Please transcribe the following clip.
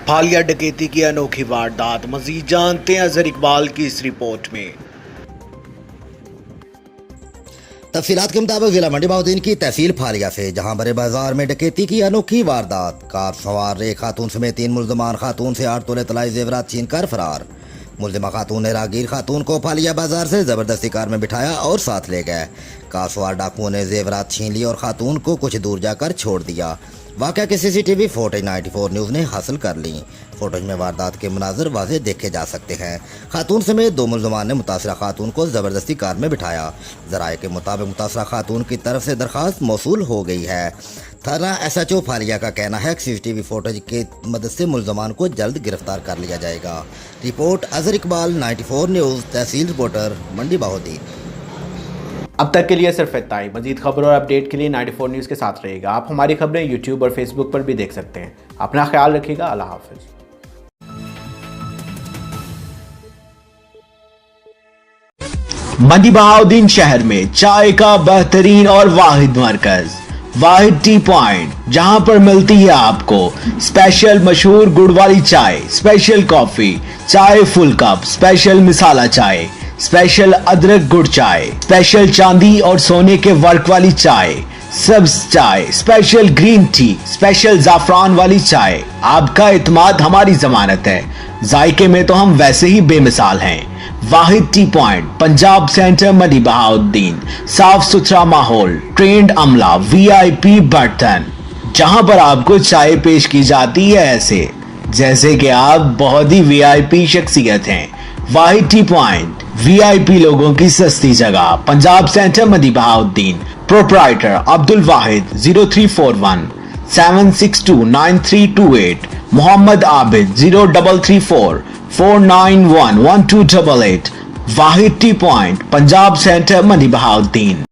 फालिया डकैती की अनोखी वारदात। मजीद जानते हैं अजहर इकबाल की इस रिपोर्ट में। तफसीलात के मुताबिक जिला मंडी बहाउद्दीन की तहसील फालिया से जहां बड़े बाजार में डकैती की अनोखी वारदात। कार सवार एक खातून समेत 3 मुल्जमान खातून से 8 तोले तलाई जेवरात छीन कर फरार। मुल्जिमा खातून ने राहगीर खातून को फालिया बाजार से जबरदस्ती कार में बिठाया और साथ ले गए। कार सवार डाकुओं ने जेवरात छीन ली और खातून को कुछ दूर जाकर छोड़ दिया। वाक़या की सीसीटीवी फुटेज 94 न्यूज़ ने हासिल कर ली। फुटेज में वारदात के मनाजर वाज़ेह देखे जा सकते हैं। खातून समेत 2 मुल्ज़मान ने मुतासरा खातून को ज़बरदस्ती कार में बिठाया। ज़राए के मुताबिक मुतासरा खातून की तरफ से दरख्वास्त मौसूल हो गई है। थाना SHO फालिया का कहना है कि सीसीटीवी फुटेज की मदद से मुल्ज़मान को जल्द गिरफ्तार कर लिया जाएगा। रिपोर्ट अजहर इकबाल 94 न्यूज़ तहसील रिपोर्टर मंडी बहाउद्दीन। अब तक के लिए सिर्फ इतना ही। मजीद खबर और अपडेट के लिए 94 न्यूज़ के साथ रहेगा। आप हमारी खबरें यूट्यूब और फेसबुक पर भी देख सकते हैं। अपना ख्याल रखिएगा। अल्लाह हाफिज़। मंडी बहाउद्दीन शहर में चाय का बेहतरीन और वाहिद मरकज वाहिद टी पॉइंट, जहां पर मिलती है आपको स्पेशल मशहूर गुड़ वाली चाय, स्पेशल कॉफी, चाय फुल कप, स्पेशल मिसाला चाय, स्पेशल अदरक गुड़ चाय, स्पेशल चांदी और सोने के वर्क वाली चाय, सब्ज चाय, स्पेशल ग्रीन टी, स्पेशल जाफरान वाली चाय। आपका इत्मीनान हमारी जमानत है। जायके में तो हम वैसे ही बेमिसाल हैं। वाहिद टी पॉइंट, पंजाब सेंटर, मंडी बहाउद्दीन। साफ सुथरा माहौल, ट्रेंड अमला, VIP बर्तन, जहां पर आपको चाय पेश की जाती है ऐसे जैसे कि आप बहुत ही VIP शख्सियत हैं। वाहिद टी पॉइंट, VIP लोगों की सस्ती जगह, पंजाब सेंटर, मंडी बहाउद्दीन। प्रोप्राइटर अब्दुल वाहिद 0341 762 9328, मोहम्मद आबिद 0334 491 1288। वाहिद टी पॉइंट, पंजाब सेंटर, मंडी बहाउद्दीन।